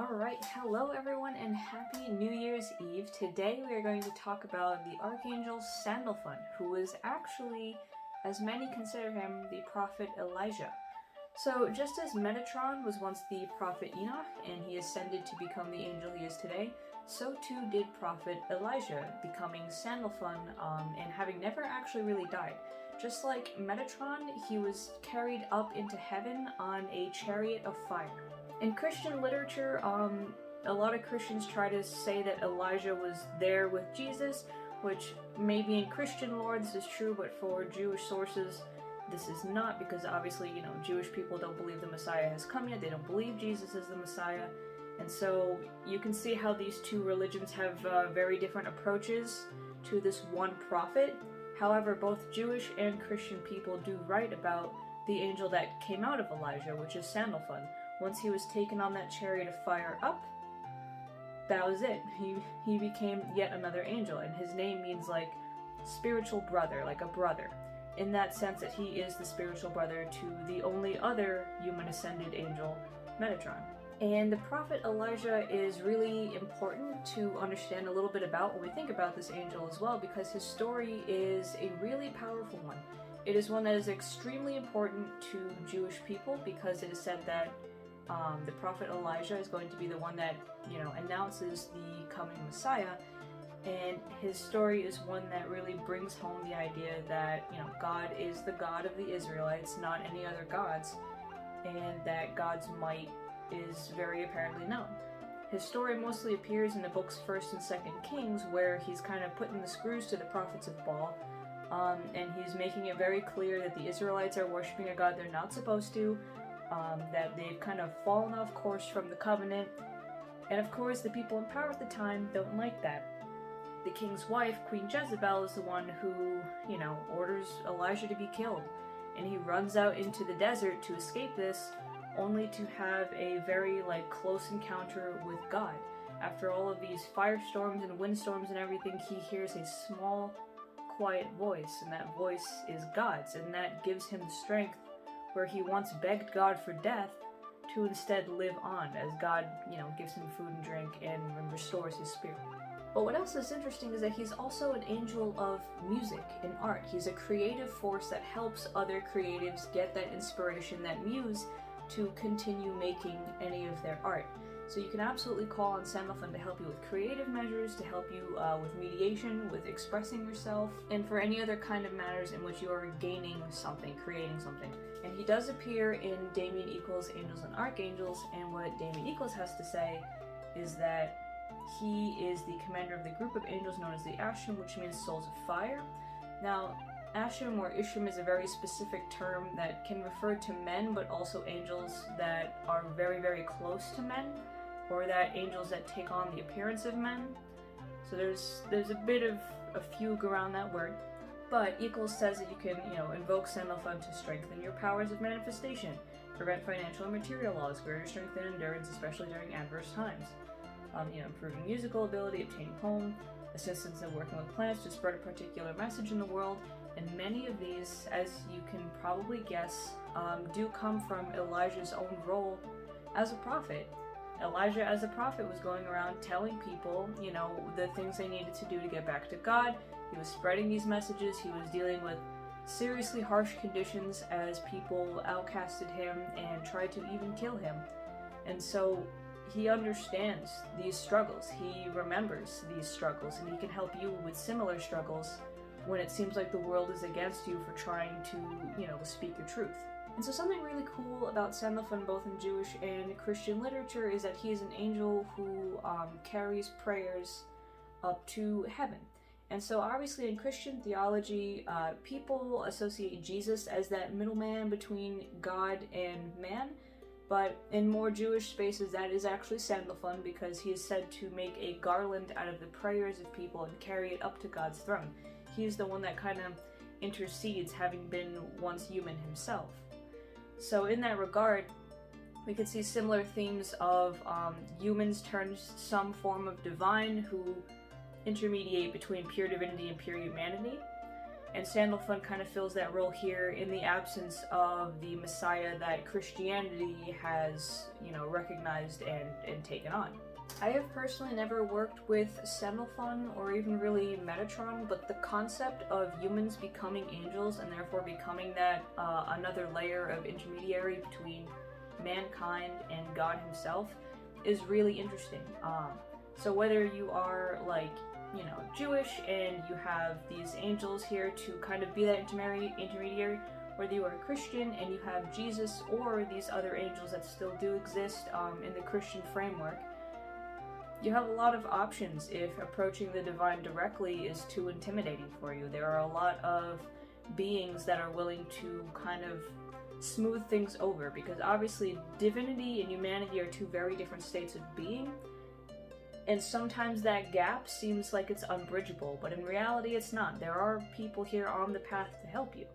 Alright, hello everyone and happy New Year's Eve. Today we are going to talk about the Archangel Sandalphon, who is actually, as many consider him, the prophet Elijah. So just as Metatron was once the prophet Enoch and he ascended to become the angel he is today, so too did prophet Elijah, becoming Sandalphon and having never actually really died. Just like Metatron, he was carried up into heaven on a chariot of fire. In Christian literature, a lot of Christians try to say that Elijah was there with Jesus, which maybe in Christian lore this is true, but for Jewish sources this is not, because obviously, Jewish people don't believe the Messiah has come yet. They don't believe Jesus is the Messiah. And so you can see how these two religions have very different approaches to this one prophet. However, both Jewish and Christian people do write about the angel that came out of Elijah, which is Sandalphon. Once he was taken on that chariot of fire up, that was it. He became yet another angel, and his name means like spiritual brother, like a brother, in that sense that he is the spiritual brother to the only other human ascended angel, Metatron. And the prophet Elijah is really important to understand a little bit about when we think about this angel as well, because his story is a really powerful one. It is one that is extremely important to Jewish people, because it is said that the prophet Elijah is going to be the one that, announces the coming Messiah, and his story is one that really brings home the idea that, God is the God of the Israelites, not any other gods, and that God's might is very apparently known. His story mostly appears in the books 1st and 2nd Kings, where he's kind of putting the screws to the prophets of Baal, and he's making it very clear that the Israelites are worshiping a God they're not supposed to, that they've kind of fallen off course from the covenant, and of course the people in power at the time don't like that. The king's wife, Queen Jezebel, is the one who, orders Elijah to be killed, and he runs out into the desert to escape this, only to have a very close encounter with God. After all of these firestorms and windstorms and everything, he hears a small, quiet voice, and that voice is God's, and that gives him the strength where he once begged God for death to instead live on, as God, gives him food and drink and restores his spirit. But what else is interesting is that he's also an angel of music and art. He's a creative force that helps other creatives get that inspiration, that muse, to continue making any of their art. So you can absolutely call on Sandalphon to help you with creative measures, to help you with mediation, with expressing yourself, and for any other kind of matters in which you are gaining something, creating something. And he does appear in Damien Equals Angels and Archangels, and what Damien Equals has to say is that he is the commander of the group of angels known as the Ashram, which means souls of fire. Now, Ashram or Ishram is a very specific term that can refer to men, but also angels that are very, very close to men, or that angels that take on the appearance of men. So there's a bit of a fugue around that word. But Equals says that you can, invoke Sandalphon to strengthen your powers of manifestation, prevent financial and material loss, greater strength and endurance, especially during adverse times. Improving musical ability, obtaining home, assistance in working with planets to spread a particular message in the world. And many of these, as you can probably guess, do come from Elijah's own role as a prophet. Elijah as a prophet was going around telling people, the things they needed to do to get back to God. He was spreading these messages. He was dealing with seriously harsh conditions as people outcasted him and tried to even kill him. And so he understands these struggles. He remembers these struggles, and he can help you with similar struggles when it seems like the world is against you for trying to, speak your truth. And so something really cool about Sandalphon, both in Jewish and Christian literature, is that he is an angel who carries prayers up to heaven. And so obviously in Christian theology, people associate Jesus as that middleman between God and man. But in more Jewish spaces, that is actually Sandalphon, because he is said to make a garland out of the prayers of people and carry it up to God's throne. He is the one that kind of intercedes, having been once human himself. So in that regard, we could see similar themes of humans turned some form of divine who intermediate between pure divinity and pure humanity. And Sandalphon kind of fills that role here in the absence of the Messiah that Christianity has, recognized and taken on. I have personally never worked with Sandalphon or even really Metatron, but the concept of humans becoming angels and therefore becoming that another layer of intermediary between mankind and God himself is really interesting. So whether you are Jewish and you have these angels here to kind of be that intermediary, whether you are a Christian and you have Jesus or these other angels that still do exist in the Christian framework, you have a lot of options if approaching the divine directly is too intimidating for you. There are a lot of beings that are willing to kind of smooth things over, because obviously divinity and humanity are two very different states of being. And sometimes that gap seems like it's unbridgeable, but in reality it's not. There are people here on the path to help you.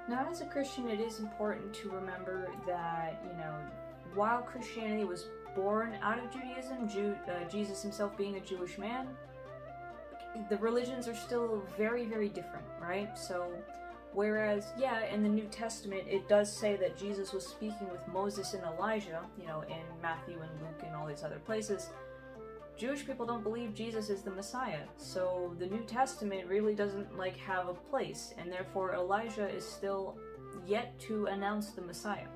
Now, as a Christian, it is important to remember that, while Christianity was born out of Judaism, Jesus himself being a Jewish man, the religions are still very, very different, right? So, whereas, in the New Testament, it does say that Jesus was speaking with Moses and Elijah, in Matthew and Luke and all these other places, Jewish people don't believe Jesus is the Messiah, so the New Testament really doesn't have a place, and therefore Elijah is still yet to announce the Messiah.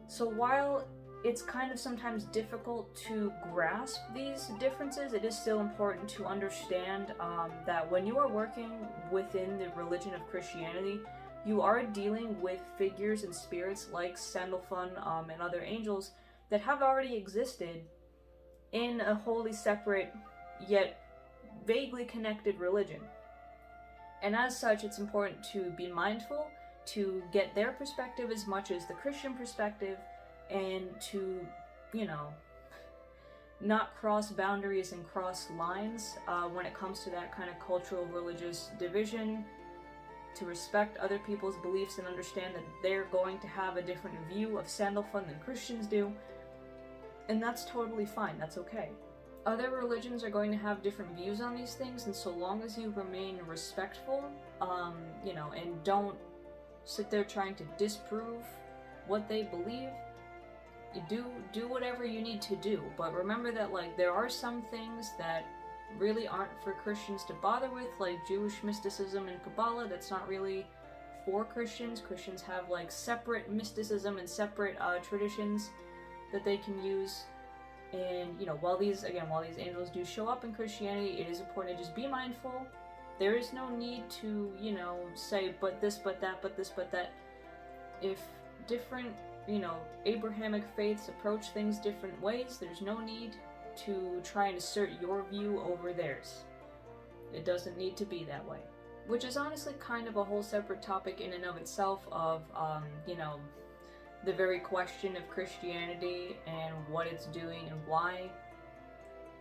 So while it's kind of sometimes difficult to grasp these differences, it is still important to understand that when you are working within the religion of Christianity, you are dealing with figures and spirits like Sandalphon and other angels that have already existed in a wholly separate yet vaguely connected religion. And as such, it's important to be mindful, to get their perspective as much as the Christian perspective, and to, not cross boundaries and cross lines when it comes to that kind of cultural religious division, to respect other people's beliefs and understand that they're going to have a different view of Sandalphon than Christians do. And that's totally fine, that's okay. Other religions are going to have different views on these things, and so long as you remain respectful, and don't sit there trying to disprove what they believe, you do whatever you need to do. But remember that, there are some things that really aren't for Christians to bother with, like Jewish mysticism and Kabbalah. That's not really for Christians. Christians have, separate mysticism and separate traditions that they can use. And while these angels do show up in Christianity, it is important to just be mindful. There is no need to say but this, but that, but this, but that. If different Abrahamic faiths approach things different ways, there's no need to try and assert your view over theirs. It doesn't need to be that way, which is honestly kind of a whole separate topic in and of itself of the very question of Christianity and what it's doing and why.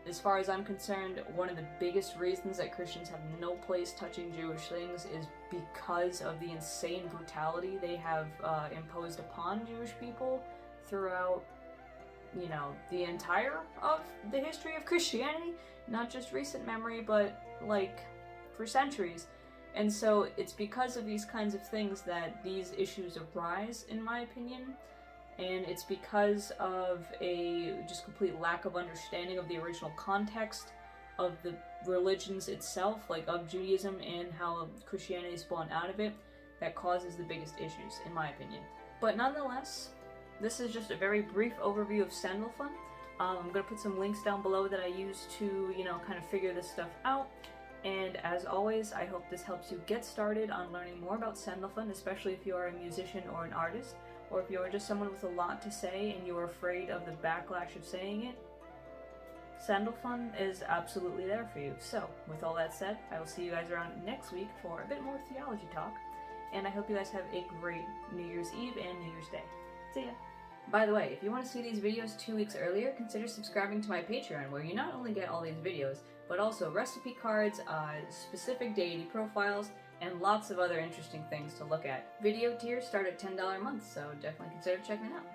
As far as I'm concerned, one of the biggest reasons that Christians have no place touching Jewish things is because of the insane brutality they have imposed upon Jewish people throughout, you know, the entire of the history of Christianity, not just recent memory, but like for centuries. And so it's because of these kinds of things that these issues arise, in my opinion. And it's because of a just complete lack of understanding of the original context of the religions itself, like of Judaism and how Christianity spawned out of it, that causes the biggest issues, in my opinion. But nonetheless, this is just a very brief overview of Sandalphon. I'm going to put some links down below that I use to, you know, kind of figure this stuff out. And as always, I hope this helps you get started on learning more about Sandalphon, especially if you are a musician or an artist, or if you are just someone with a lot to say and you are afraid of the backlash of saying it. Sandalphon is absolutely there for you. So, with all that said, I will see you guys around next week for a bit more theology talk, and I hope you guys have a great New Year's Eve and New Year's Day. See ya! By the way, if you want to see these videos 2 weeks earlier, consider subscribing to my Patreon, where you not only get all these videos, but also recipe cards, specific deity profiles, and lots of other interesting things to look at. Video tiers start at $10 a month, so definitely consider checking it out.